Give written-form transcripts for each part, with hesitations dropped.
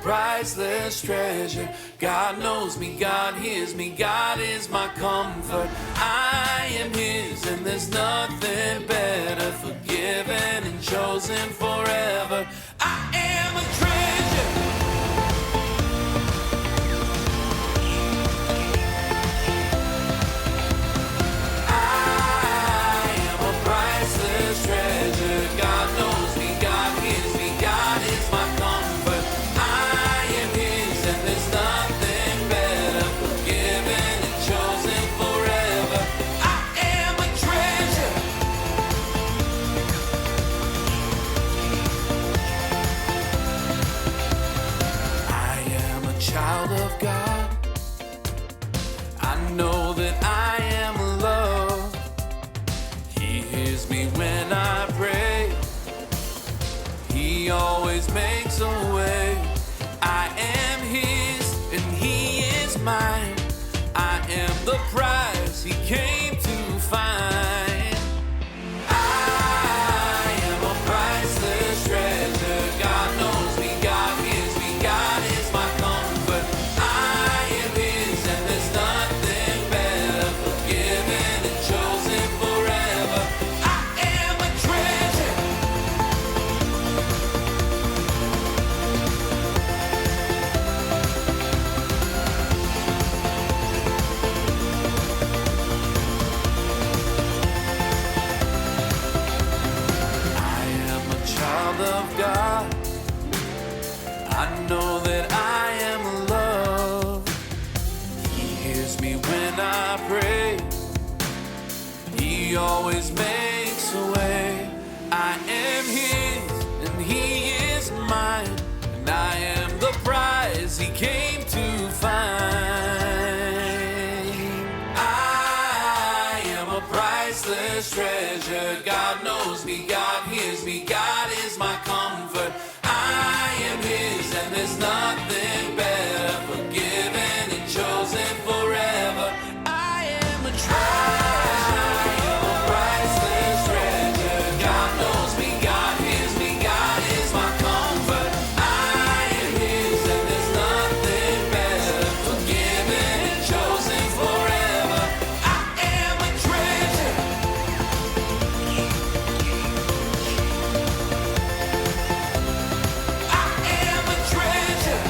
priceless treasure. God knows me, God hears me, God is my comfort. I am His and there's nothing better, forgiven and chosen forever. I am a treasure. I am a priceless treasure. God knows me, God hears me, God is my comfort. I am His and there's nothing better, forgiven and chosen forever. I am a treasure. I am a child of God. I know that I am loved. He hears me when I pray. He always makes a way. I am His and He is mine. I am the prize He came to find. I am a priceless treasure. God knows me, God hears me, God is my comfort. I am His and there's nothing better, forgiven and chosen forever. I am a treasure. I am a child of God. I know that I am loved. He hears me when I pray. He always makes a way. I am His and He is mine. And I am the prize He came to find. I am a priceless treasure. God knows me, God hears me, God is my comfort. I am His and there's nothing better, forgiven and chosen forever. I am a treasure. I am a priceless treasure. God knows me, God hears me, God is my comfort. I am His and there's nothing better, forgiven and chosen forever. I am a treasure. I am a treasure.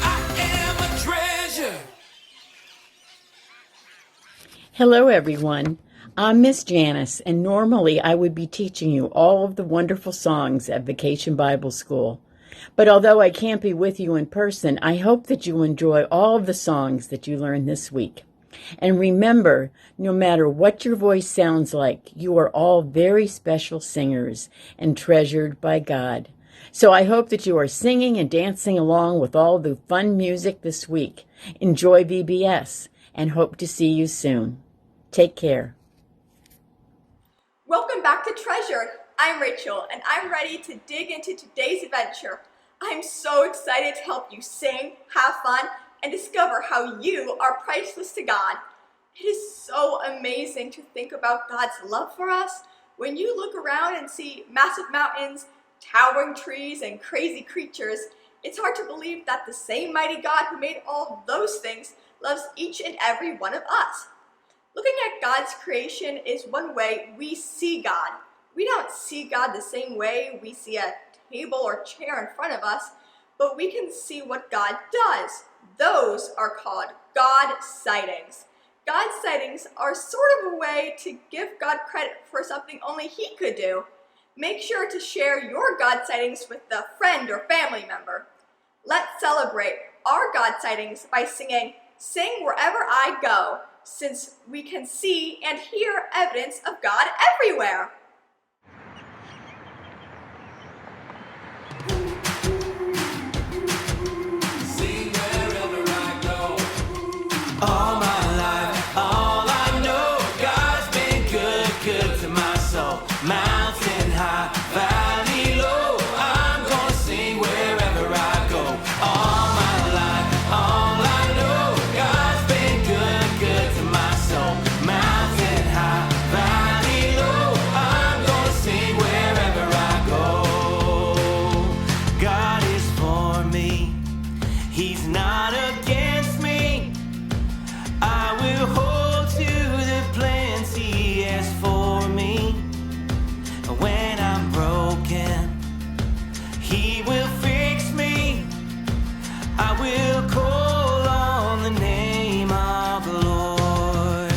I am a treasure. Hello, everyone. I'm Miss Janice, and normally I would be teaching you all of the wonderful songs at Vacation Bible School. But although I can't be with you in person, I hope that you enjoy all of the songs that you learned this week. And remember, no matter what your voice sounds like, you are all very special singers and treasured by God. So I hope that you are singing and dancing along with all the fun music this week. Enjoy VBS and hope to see you soon. Take care. Welcome back to Treasure. I'm Rachel, and I'm ready to dig into today's adventure. I'm so excited to help you sing, have fun, and discover how you are priceless to God. It is so amazing to think about God's love for us. When you look around and see massive mountains, towering trees, and crazy creatures, it's hard to believe that the same mighty God who made all those things loves each and every one of us. Looking at God's creation is one way we see God. We don't see God the same way we see a table or chair in front of us, but we can see what God does. Those are called God sightings. God sightings are sort of a way to give God credit for something only He could do. Make sure to share your God sightings with a friend or family member. Let's celebrate our God sightings by singing "Sing Wherever I Go," since we can see and hear evidence of God everywhere. Sing wherever I go. All my life, all I know, God's been good, good to my soul. Mountain high, valley low, I'm gonna sing wherever I go. All my life, all I know, God's been good, good to my soul. Mountain high, valley low, not against me. I will hold to the plans He has for me. When I'm broken, He will fix me. I will call on the name of the Lord.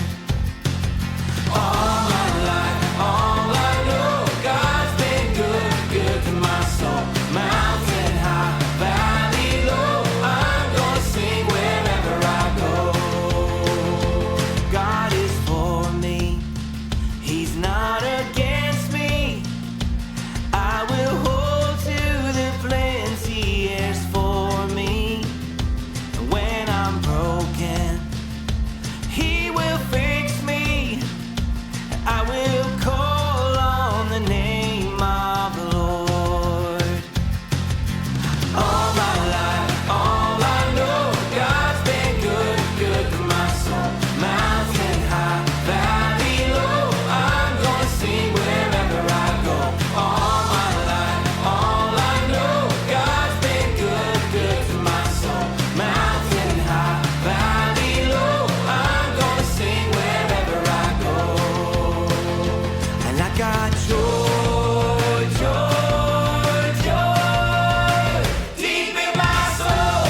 All my life, all I know, God's been good, good to my soul. Mountain high, valley low, I'm gonna sing wherever I go. God is for me, He's not against me. I will hold to the plans He has for me. And when I'm broken, He will fix me. I will call on the name of the Lord. All my life, all I know, God's been good, good to my soul. Mountain high, valley low, I'm gonna sing wherever I go. All my life, all I know, God's been good, good to my soul. Mountain high, valley low, I'm gonna sing wherever I go. And I got joy, joy, joy deep in my soul.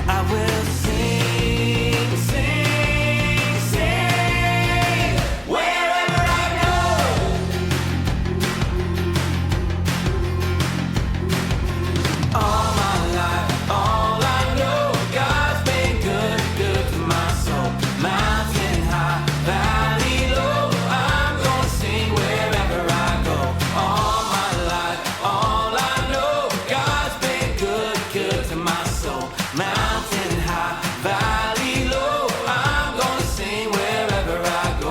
I will sing, sing, sing wherever I go. All my life, all I know, God's been good, good to my soul. Mountain high, valley low, I'm gonna sing wherever I go. All my life, all I know, God's been good, good to my soul. Mountain high, valley low, I'm gonna sing wherever I go.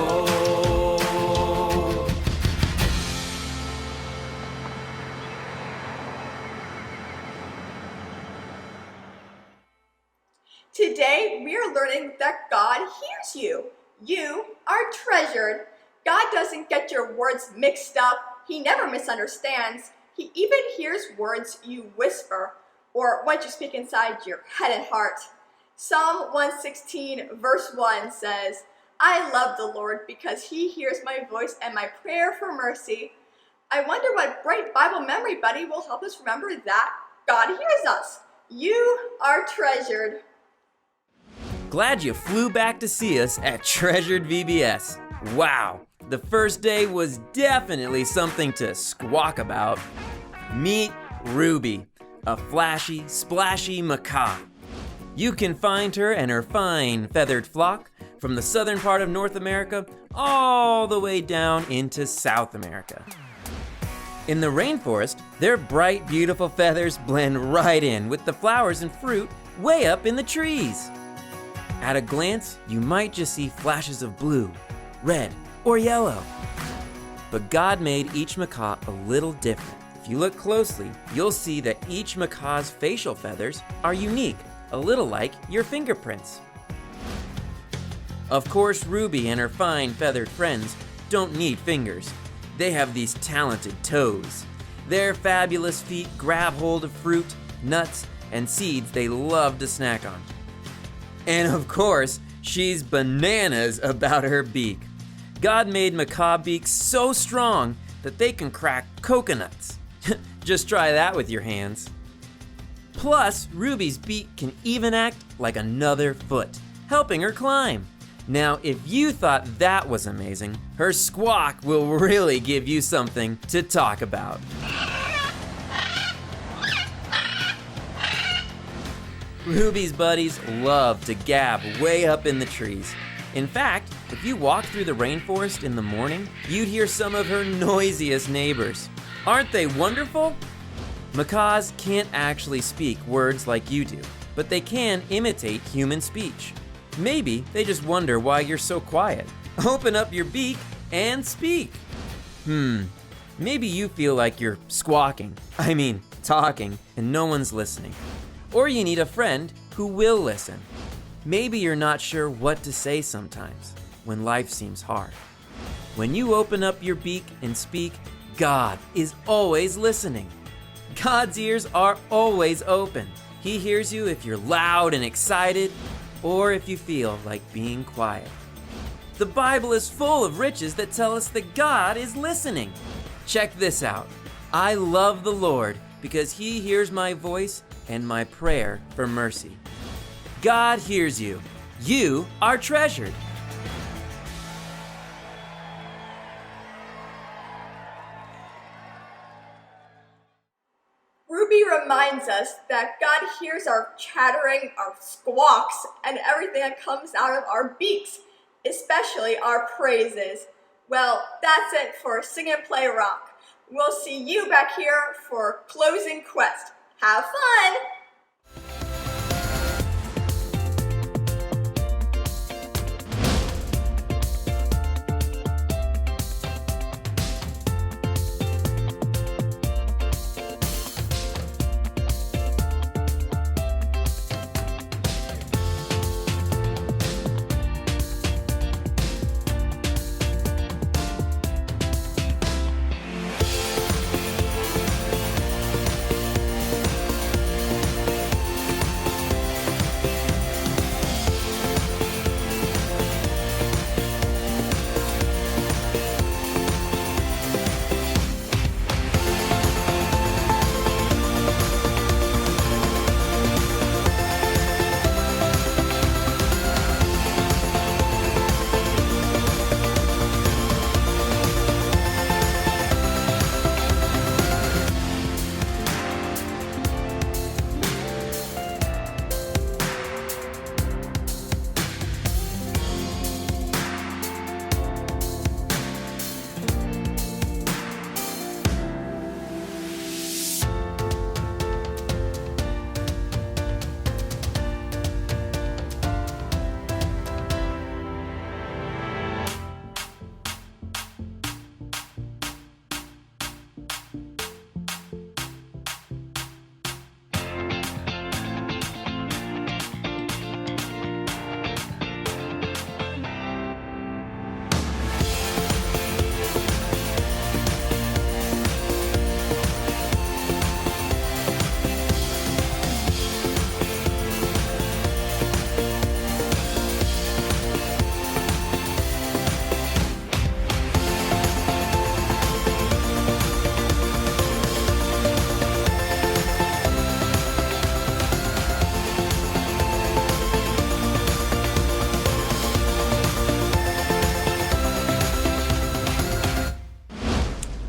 Today, we are learning that God hears you. You are treasured. God doesn't get your words mixed up. He never misunderstands. He even hears words you whisper or what you speak inside your head and heart. Psalm 116 verse 1 says, I love the Lord because He hears my voice and my prayer for mercy. I wonder what bright Bible memory buddy will help us remember that God hears us. You are treasured. Glad you flew back to see us at Treasured VBS. Wow, the first day was definitely something to squawk about. Meet Ruby, a flashy, splashy macaw. You can find her and her fine feathered flock from the southern part of North America all the way down into South America. In the rainforest, their bright, beautiful feathers blend right in with the flowers and fruit way up in the trees. At a glance, you might just see flashes of blue, red, or yellow. But God made each macaw a little different. If you look closely, you'll see that each macaw's facial feathers are unique, a little like your fingerprints. Of course, Ruby and her fine feathered friends don't need fingers. They have these talented toes. Their fabulous feet grab hold of fruit, nuts, and seeds they love to snack on. And of course, she's bananas about her beak. God made macaw beaks so strong that they can crack coconuts. Just try that with your hands. Plus, Ruby's beak can even act like another foot, helping her climb. Now, if you thought that was amazing, her squawk will really give you something to talk about. Ruby's buddies love to gab way up in the trees. In fact, if you walk through the rainforest in the morning, you'd hear some of her noisiest neighbors. Aren't they wonderful? Macaws can't actually speak words like you do, but they can imitate human speech. Maybe they just wonder why you're so quiet. Open up your beak and speak. Maybe you feel like you're talking, and no one's listening. Or you need a friend who will listen. Maybe you're not sure what to say sometimes when life seems hard. When you open up your beak and speak, God is always listening. God's ears are always open. He hears you if you're loud and excited, or if you feel like being quiet. The Bible is full of riches that tell us that God is listening. Check this out. I love the Lord because He hears my voice and my prayer for mercy. God hears you. You are treasured. Ruby reminds us that God hears our chattering, our squawks, and everything that comes out of our beaks, especially our praises. Well, that's it for Sing and Play Rock. We'll see you back here for Closing Quest. Have fun!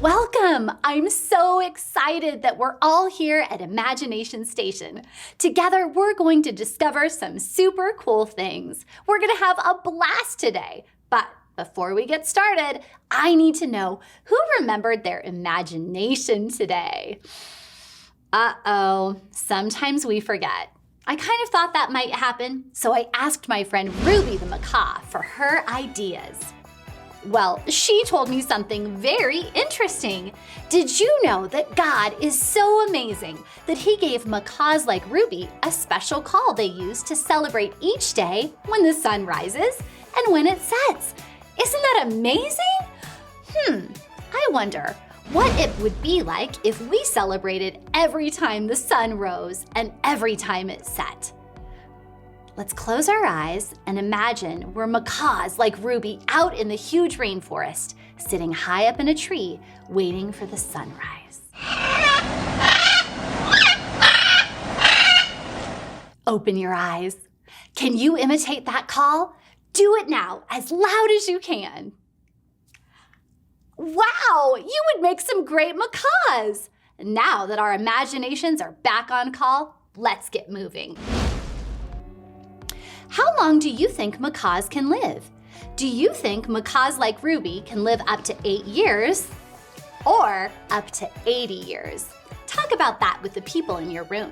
Welcome! I'm so excited that we're all here at Imagination Station. Together, we're going to discover some super cool things. We're going to have a blast today. But before we get started, I need to know who remembered their imagination today. Uh-oh, sometimes we forget. I kind of thought that might happen, so I asked my friend Ruby the macaw for her ideas. Well, she told me something very interesting. Did you know that God is so amazing that He gave macaws like Ruby a special call they use to celebrate each day when the sun rises and when it sets? Isn't that amazing? I wonder what it would be like if we celebrated every time the sun rose and every time it set. Let's close our eyes and imagine we're macaws like Ruby out in the huge rainforest, sitting high up in a tree, waiting for the sunrise. Open your eyes. Can you imitate that call? Do it now, as loud as you can. Wow, you would make some great macaws. Now that our imaginations are back on call, let's get moving. How long do you think macaws can live? Do you think macaws like Ruby can live up to 8 years or up to 80 years? Talk about that with the people in your room.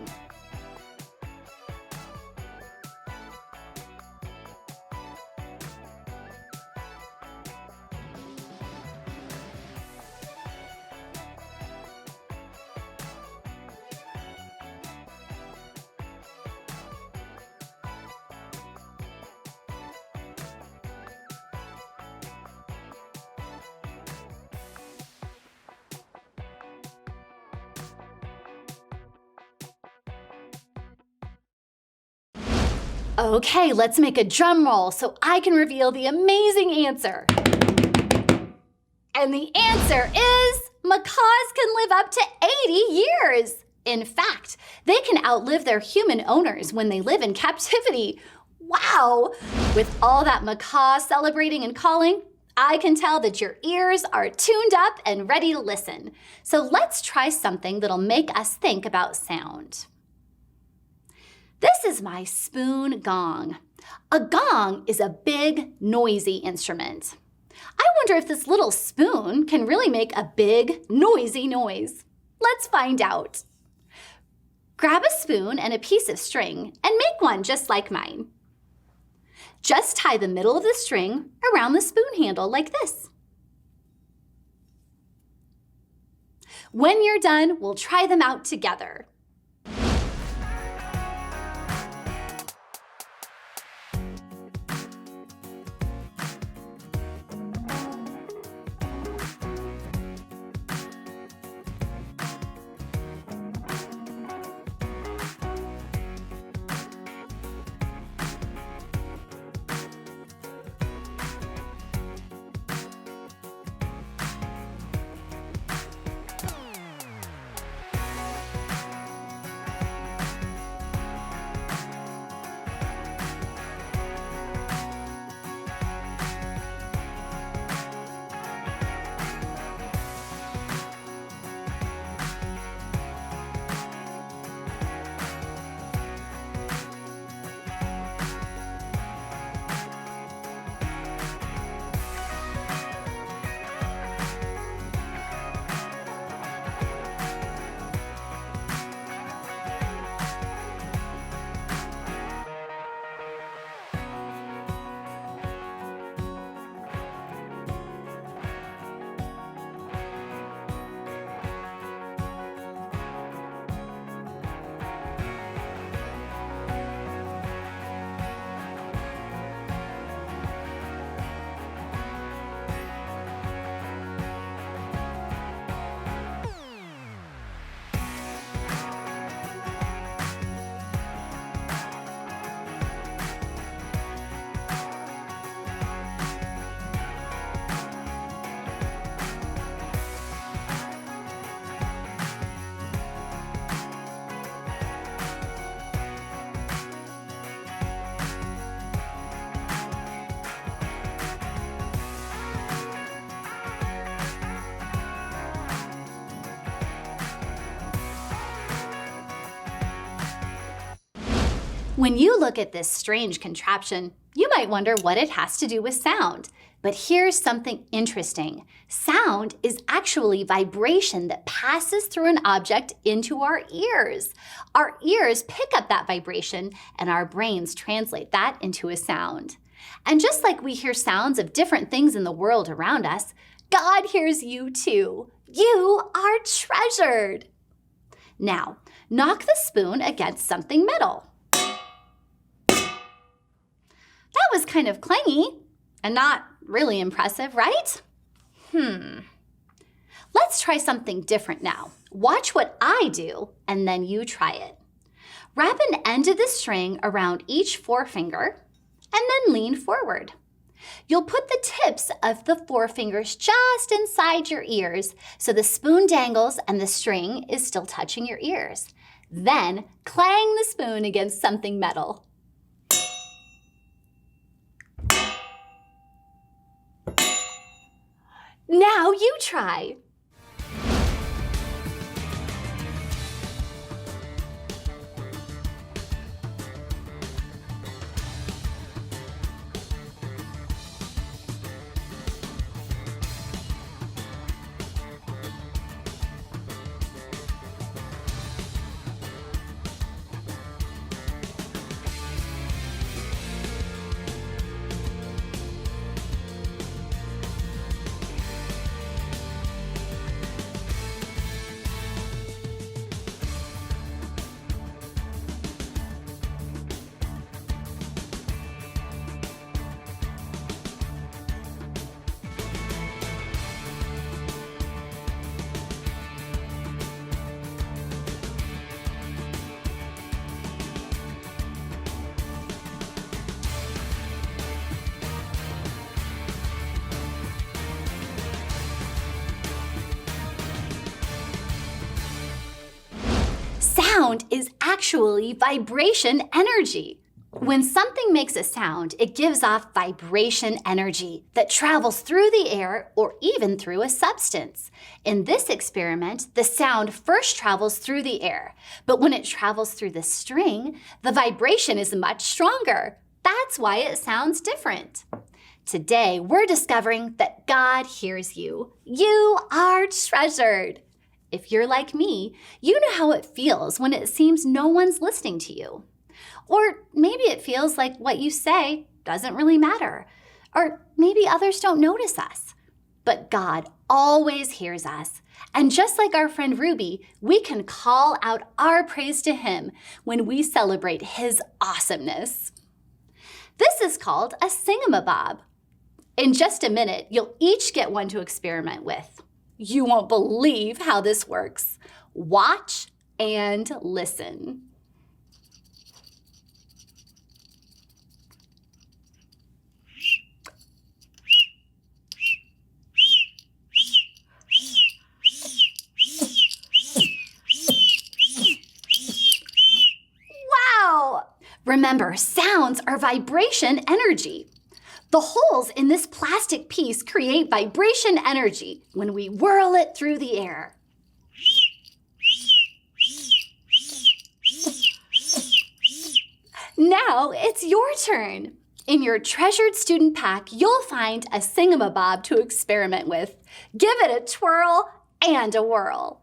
Okay, let's make a drum roll so I can reveal the amazing answer. And the answer is macaws can live up to 80 years. In fact, they can outlive their human owners when they live in captivity. Wow! With all that macaw celebrating and calling, I can tell that your ears are tuned up and ready to listen. So let's try something that'll make us think about sound. This is my spoon gong. A gong is a big, noisy instrument. I wonder if this little spoon can really make a big, noisy noise. Let's find out. Grab a spoon and a piece of string and make one just like mine. Just tie the middle of the string around the spoon handle like this. When you're done, we'll try them out together. When you look at this strange contraption, you might wonder what it has to do with sound. But here's something interesting. Sound is actually vibration that passes through an object into our ears. Our ears pick up that vibration and our brains translate that into a sound. And just like we hear sounds of different things in the world around us, God hears you too. You are treasured. Now, knock the spoon against something metal. That was kind of clangy and not really impressive, right? Let's try something different now. Watch what I do and then you try it. Wrap an end of the string around each forefinger and then lean forward. You'll put the tips of the forefingers just inside your ears so the spoon dangles and the string is still touching your ears. Then clang the spoon against something metal. Now you try. sound is actually vibration energy. When something makes a sound, it gives off vibration energy that travels through the air or even through a substance. In this experiment, the sound first travels through the air, but when it travels through the string, the vibration is much stronger. That's why it sounds different. Today, we're discovering that God hears you. You are treasured. If you're like me, you know how it feels when it seems no one's listening to you. Or maybe it feels like what you say doesn't really matter. Or maybe others don't notice us. But God always hears us. And just like our friend Ruby, we can call out our praise to Him when we celebrate His awesomeness. This is called a singamabob. In just a minute, you'll each get one to experiment with. You won't believe how this works. Watch and listen. Wow! Remember, sounds are vibration energy. The holes in this plastic piece create vibration energy when we whirl it through the air. Now it's your turn. In your treasured student pack, you'll find a singamabob to experiment with. Give it a twirl and a whirl.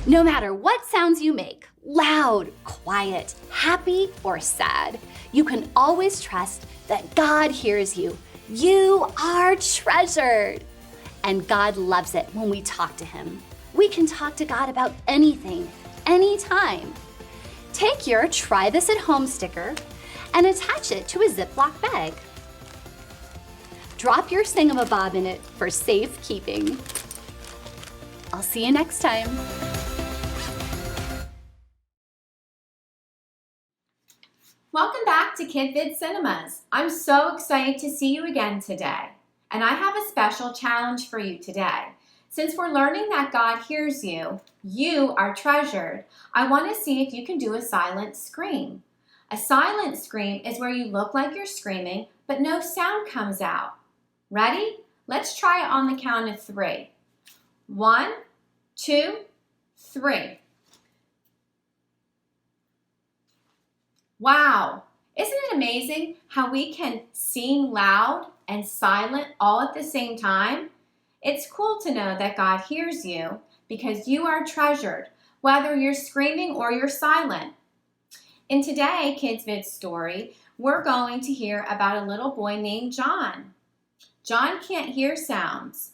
No matter what sounds you make, loud, quiet, happy, or sad, you can always trust that God hears you. You are treasured. And God loves it when we talk to Him. We can talk to God about anything, anytime. Take your Try This at Home sticker and attach it to a Ziploc bag. Drop your singamabob in it for safekeeping. I'll see you next time. Welcome back to KidVid Cinemas. I'm so excited to see you again today. And I have a special challenge for you today. Since we're learning that God hears you, you are treasured, I want to see if you can do a silent scream. A silent scream is where you look like you're screaming, but no sound comes out. Ready? Let's try it on the count of 3. 1, 2, 3. Wow! Isn't it amazing how we can sing loud and silent all at the same time? It's cool to know that God hears you because you are treasured, whether you're screaming or you're silent. In today Kids Vid story, we're going to hear about a little boy named John. John can't hear sounds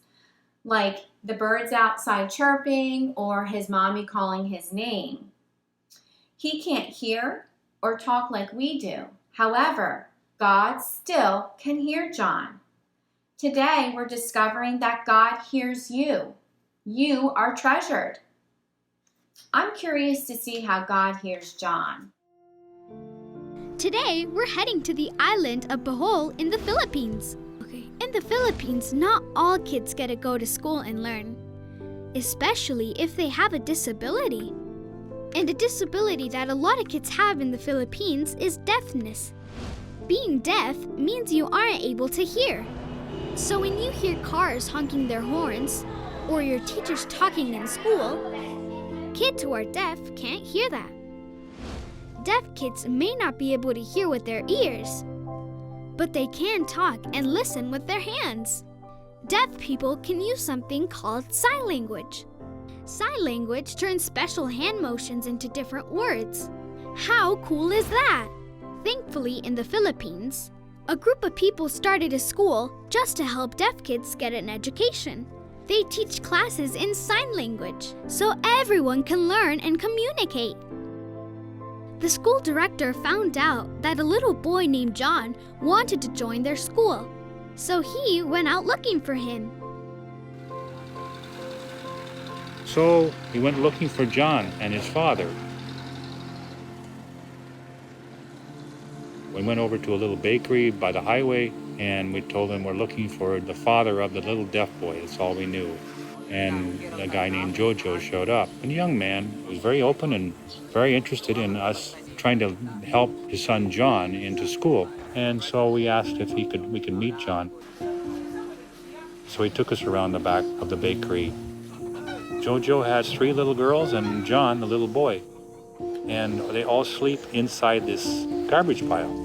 like the birds outside chirping or his mommy calling his name. He can't hear or talk like we do. However, God still can hear John. Today, we're discovering that God hears you. You are treasured. I'm curious to see how God hears John. Today, we're heading to the island of Bohol in the Philippines. In the Philippines, not all kids get to go to school and learn, especially if they have a disability. And a disability that a lot of kids have in the Philippines is deafness. Being deaf means you aren't able to hear. So when you hear cars honking their horns, or your teachers talking in school, kids who are deaf can't hear that. Deaf kids may not be able to hear with their ears, but they can talk and listen with their hands. Deaf people can use something called sign language. Sign language turns special hand motions into different words. How cool is that? Thankfully, in the Philippines, a group of people started a school just to help deaf kids get an education. They teach classes in sign language so everyone can learn and communicate. The school director found out that a little boy named John wanted to join their school, so he went out looking for him. So he went looking for John and his father. We went over to a little bakery by the highway, and we told them we're looking for the father of the little deaf boy. That's all we knew. And a guy named Jojo showed up. And a young man was very open and very interested in us trying to help his son John into school. And so we asked if we could meet John. So he took us around the back of the bakery. Jojo has 3 little girls and John, the little boy. And they all sleep inside this garbage pile.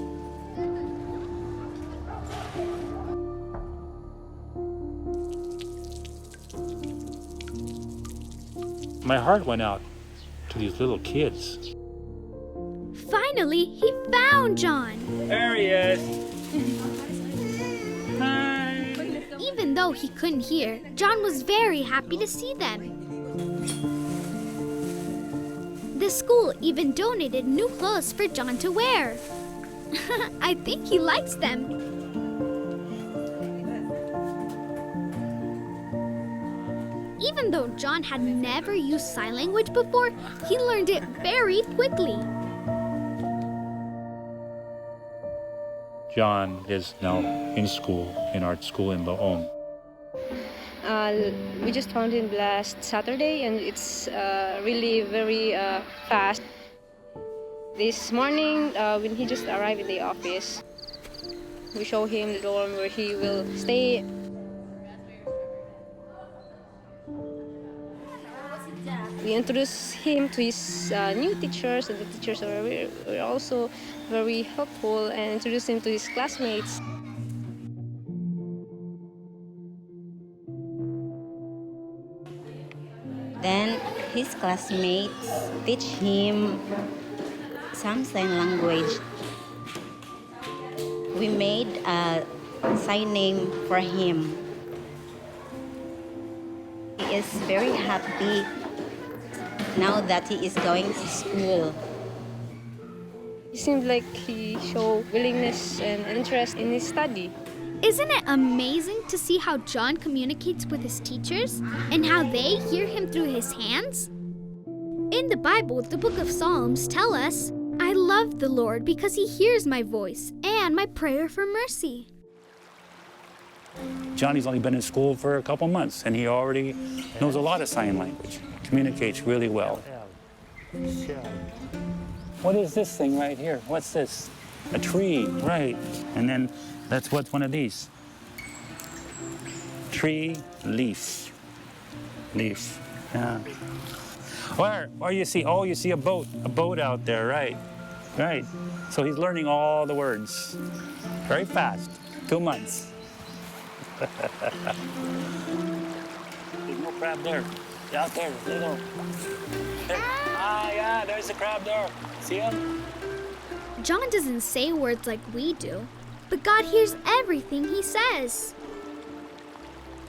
My heart went out to these little kids. Finally, he found John. There he is. Hi. Even though he couldn't hear, John was very happy to see them. The school even donated new clothes for John to wear. I think he likes them. Even though John had never used sign language before, he learned it very quickly. John is now in school, in art school in Bohol. We just found him last Saturday, and it's really very fast. This morning, when he just arrived in the office, we show him the dorm where he will stay. We introduce him to his new teachers, and the teachers were also very helpful, and introduce him to his classmates. Then his classmates teach him some sign language. We made a sign name for him. He is very happy now that he is going to school. It seemed like he showed willingness and interest in his study. Isn't it amazing to see how John communicates with his teachers and how they hear him through his hands? In the Bible, the book of Psalms tell us, "I love the Lord because he hears my voice and my prayer for mercy." Johnny's only been in school for a couple months, and he already knows a lot of sign language, communicates really well. What is this thing right here? What's this? A tree, right. And then that's what's one of these. Tree, leaf. Leaf, yeah. Or you see a boat out there, right. Right. So he's learning all the words very fast, 2 months. no crab there. Yeah, out there. There. Yeah, there's a crab there. See him? John doesn't say words like we do, but God hears everything he says.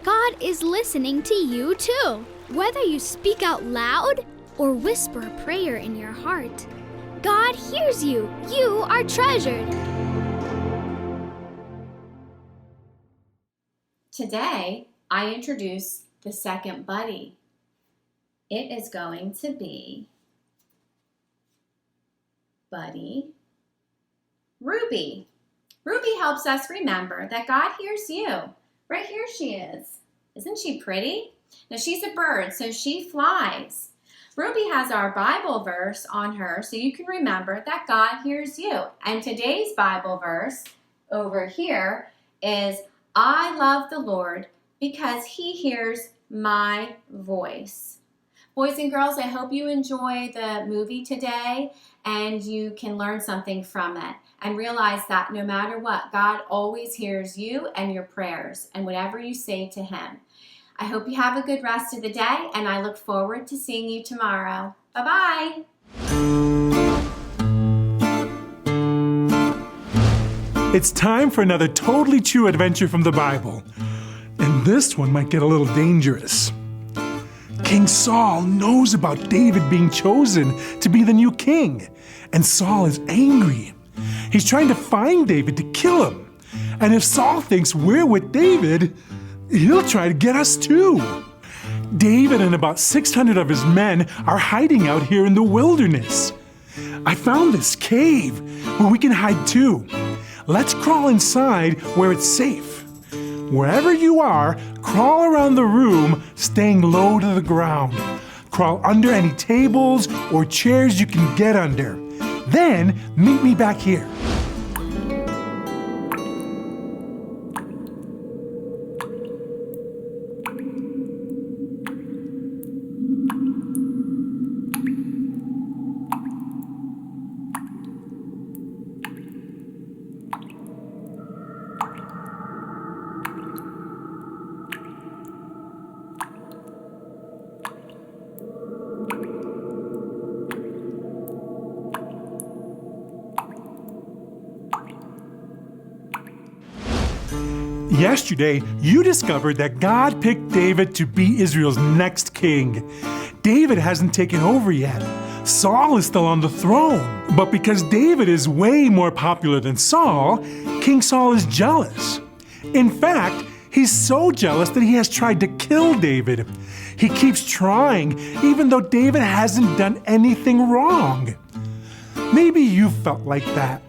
God is listening to you too, whether you speak out loud or whisper a prayer in your heart. God hears you. You are treasured. Today, I introduce the second buddy. It is going to be Buddy Ruby. Ruby helps us remember that God hears you. Right here she is. Isn't she pretty? Now she's a bird, so she flies. Ruby has our Bible verse on her so you can remember that God hears you. And today's Bible verse over here is, I love the Lord because he hears my voice. Boys and girls, I hope you enjoy the movie today and you can learn something from it and realize that no matter what, God always hears you and your prayers and whatever you say to him. I hope you have a good rest of the day and I look forward to seeing you tomorrow. Bye-bye. It's time for another totally true adventure from the Bible. And this one might get a little dangerous. King Saul knows about David being chosen to be the new king, and Saul is angry. He's trying to find David to kill him. And if Saul thinks we're with David, he'll try to get us too. David and about 600 of his men are hiding out here in the wilderness. I found this cave where we can hide too. Let's crawl inside where it's safe. Wherever you are, crawl around the room, staying low to the ground. Crawl under any tables or chairs you can get under. Then meet me back here. Yesterday, you discovered that God picked David to be Israel's next king. David hasn't taken over yet. Saul is still on the throne. But because David is way more popular than Saul, King Saul is jealous. In fact, he's so jealous that he has tried to kill David. He keeps trying, even though David hasn't done anything wrong. Maybe you felt like that.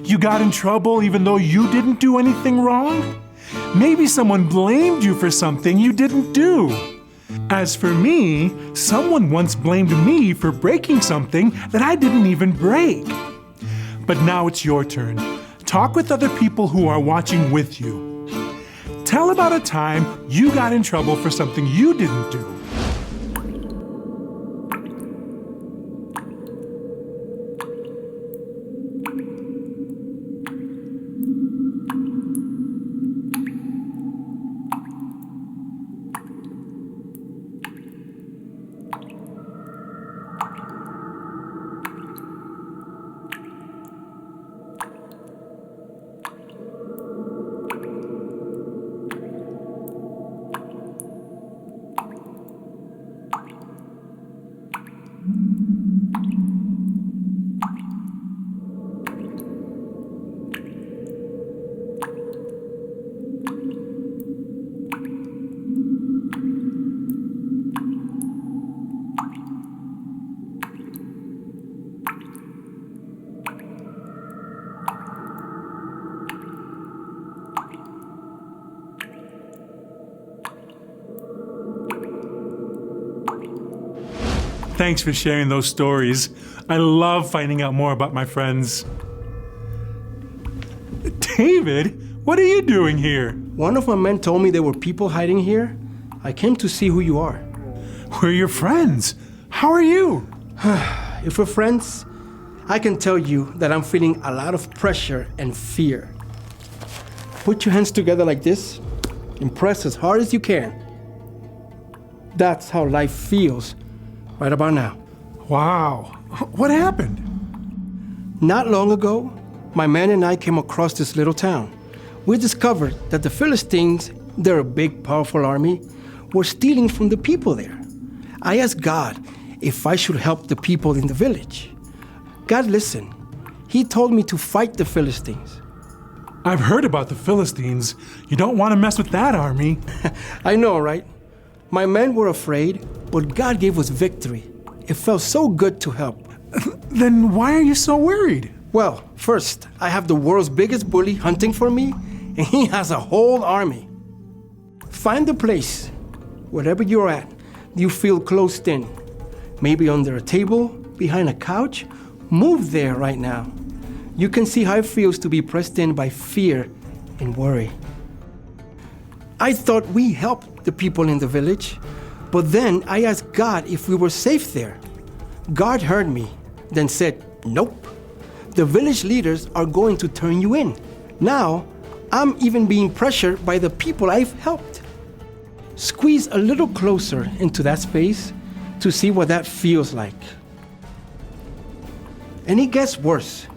You got in trouble even though you didn't do anything wrong? Maybe someone blamed you for something you didn't do. As for me, someone once blamed me for breaking something that I didn't even break. But now it's your turn. Talk with other people who are watching with you. Tell about a time you got in trouble for something you didn't do. Thanks for sharing those stories. I love finding out more about my friends. David, what are you doing here? One of my men told me there were people hiding here. I came to see who you are. We're your friends. How are you? If we're friends, I can tell you that I'm feeling a lot of pressure and fear. Put your hands together like this and press as hard as you can. That's how life feels right about now. Wow. What happened? Not long ago, my man and I came across this little town. We discovered that the Philistines, they're a big, powerful army, were stealing from the people there. I asked God if I should help the people in the village. God listened. He told me to fight the Philistines. I've heard about the Philistines. You don't want to mess with that army. I know, right? My men were afraid, but God gave us victory. It felt so good to help. Then why are you so worried? Well, first, I have the world's biggest bully hunting for me, and he has a whole army. Find a place, wherever you're at, you feel closed in. Maybe under a table, behind a couch. Move there right now. You can see how it feels to be pressed in by fear and worry. I thought we helped the people in the village, but then I asked God if we were safe there. God heard me, then said, nope. The village leaders are going to turn you in. Now, I'm even being pressured by the people I've helped. Squeeze a little closer into that space to see what that feels like. And it gets worse.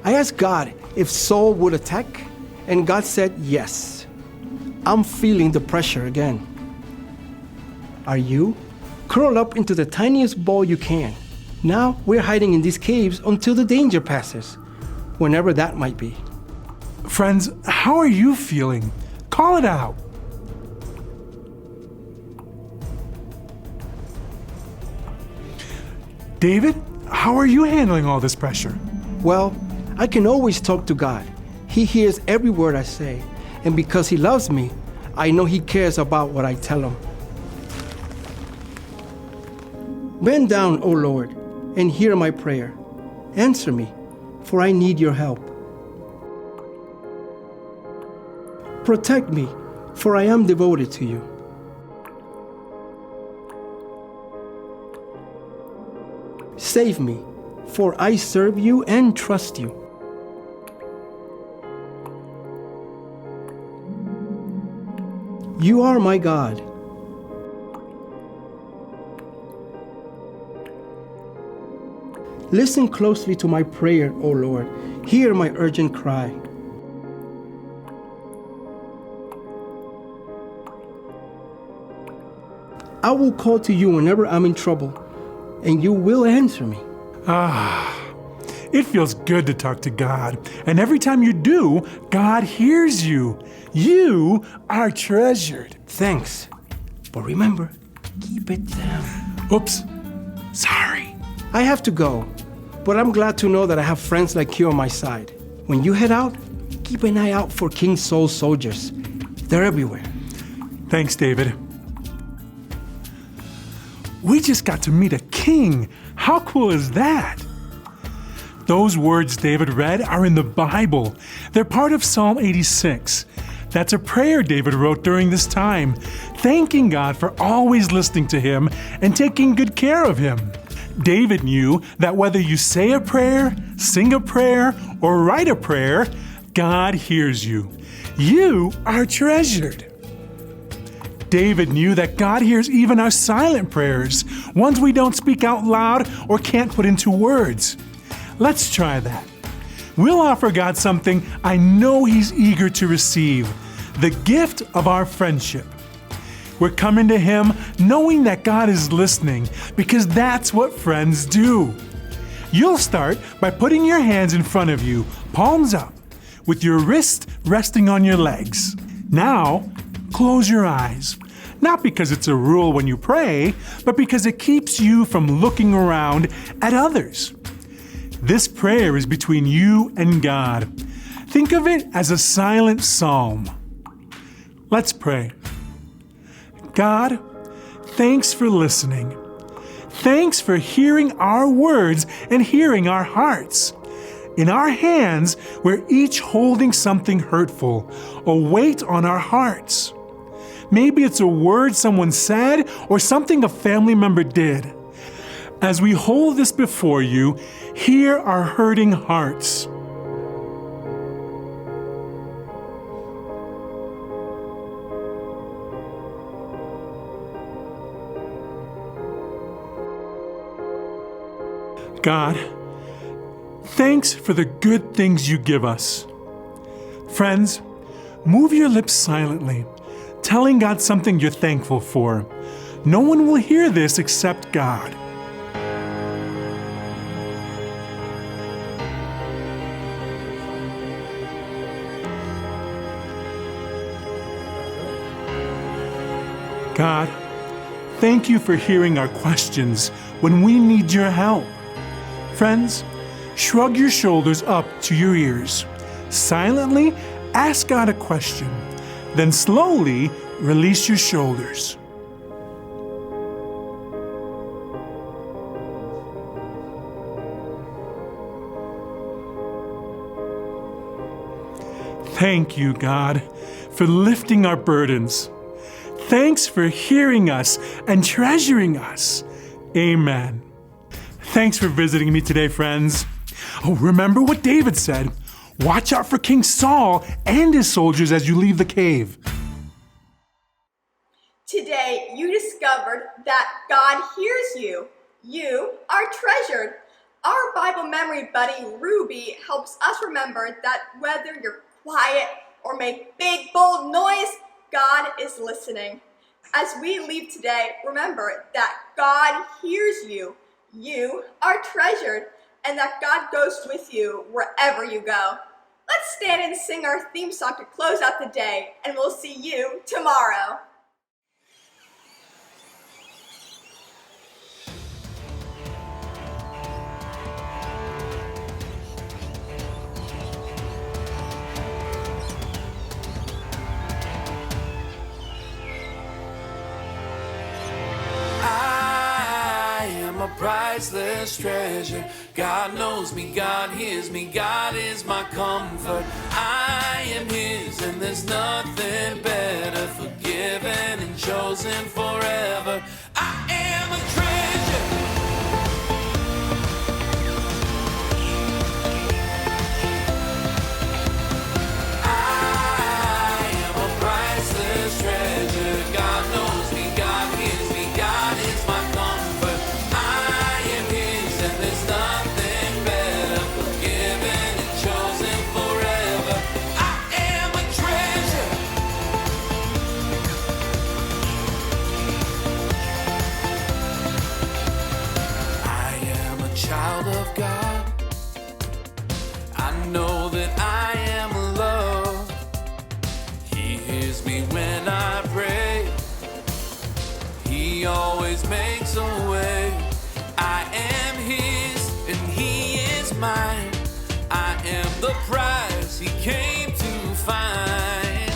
I asked God if Saul would attack, and God said yes. I'm feeling the pressure again. Are you? Curl up into the tiniest ball you can. Now we're hiding in these caves until the danger passes, whenever that might be. Friends, how are you feeling? Call it out. David, how are you handling all this pressure? Well, I can always talk to God. He hears every word I say, and because He loves me, I know He cares about what I tell Him. Bend down, O Lord, and hear my prayer. Answer me, for I need your help. Protect me, for I am devoted to you. Save me, for I serve you and trust you. You are my God. Listen closely to my prayer, O Lord. Hear my urgent cry. I will call to you whenever I'm in trouble, and you will answer me. It feels good to talk to God, and every time you do, God hears you. You are treasured. Thanks. But remember, keep it down. Oops. Sorry. I have to go, but I'm glad to know that I have friends like you on my side. When you head out, keep an eye out for King Saul's soldiers. They're everywhere. Thanks, David. We just got to meet a king. How cool is that? Those words David read are in the Bible. They're part of Psalm 86. That's a prayer David wrote during this time, thanking God for always listening to him and taking good care of him. David knew that whether you say a prayer, sing a prayer, or write a prayer, God hears you. You are treasured. David knew that God hears even our silent prayers, ones we don't speak out loud or can't put into words. Let's try that. We'll offer God something I know He's eager to receive, the gift of our friendship. We're coming to Him knowing that God is listening, because that's what friends do. You'll start by putting your hands in front of you, palms up, with your wrist resting on your legs. Now, close your eyes. Not because it's a rule when you pray, but because it keeps you from looking around at others. This prayer is between you and God. Think of it as a silent psalm. Let's pray. God, thanks for listening. Thanks for hearing our words and hearing our hearts. In our hands, we're each holding something hurtful, a weight on our hearts. Maybe it's a word someone said or something a family member did. As we hold this before you, hear our hurting hearts. God, thanks for the good things you give us. Friends, move your lips silently, telling God something you're thankful for. No one will hear this except God. God, thank you for hearing our questions when we need your help. Friends, shrug your shoulders up to your ears. Silently ask God a question, then slowly release your shoulders. Thank you, God, for lifting our burdens. Thanks for hearing us and treasuring us. Amen. Thanks for visiting me today, friends. Oh, remember what David said. Watch out for King Saul and his soldiers as you leave the cave. Today, you discovered that God hears you. You are treasured. Our Bible memory buddy, Ruby, helps us remember that whether you're quiet or make big, bold noise, God is listening. As we leave today, remember that God hears you. You are treasured, and that God goes with you wherever you go. Let's stand and sing our theme song to close out the day, and we'll see you tomorrow. A priceless treasure. God knows me, God hears me, God is my comfort. I am His and there's nothing better. Forgiven and chosen forever. I am a treasure. I am a priceless treasure. God knows me, God hears me, God is my comfort. Child of God, I know that I am loved. He hears me when I pray. He always makes a way. I am His and He is mine. I am the prize He came to find.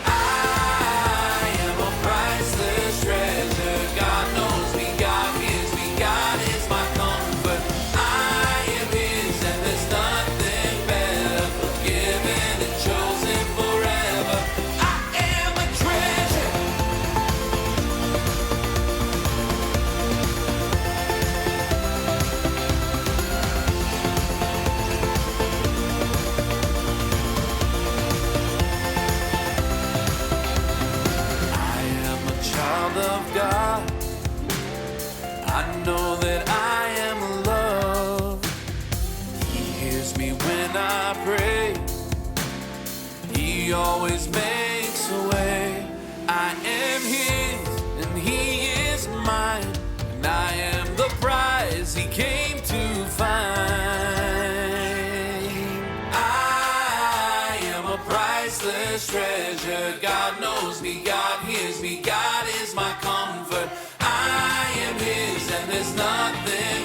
I am a priceless treasure. God knows me, God hears me, God is my comfort. I am His and there's nothing better. Forgiven and chosen forever. I am a treasure. I am a child of God. I know that I am loved. He hears me when I pray. He always makes a way. I am His and He is mine. And I am the prize He came to find. I am a priceless treasure. God knows me, God hears me, God is my comfort. I am His and there's nothing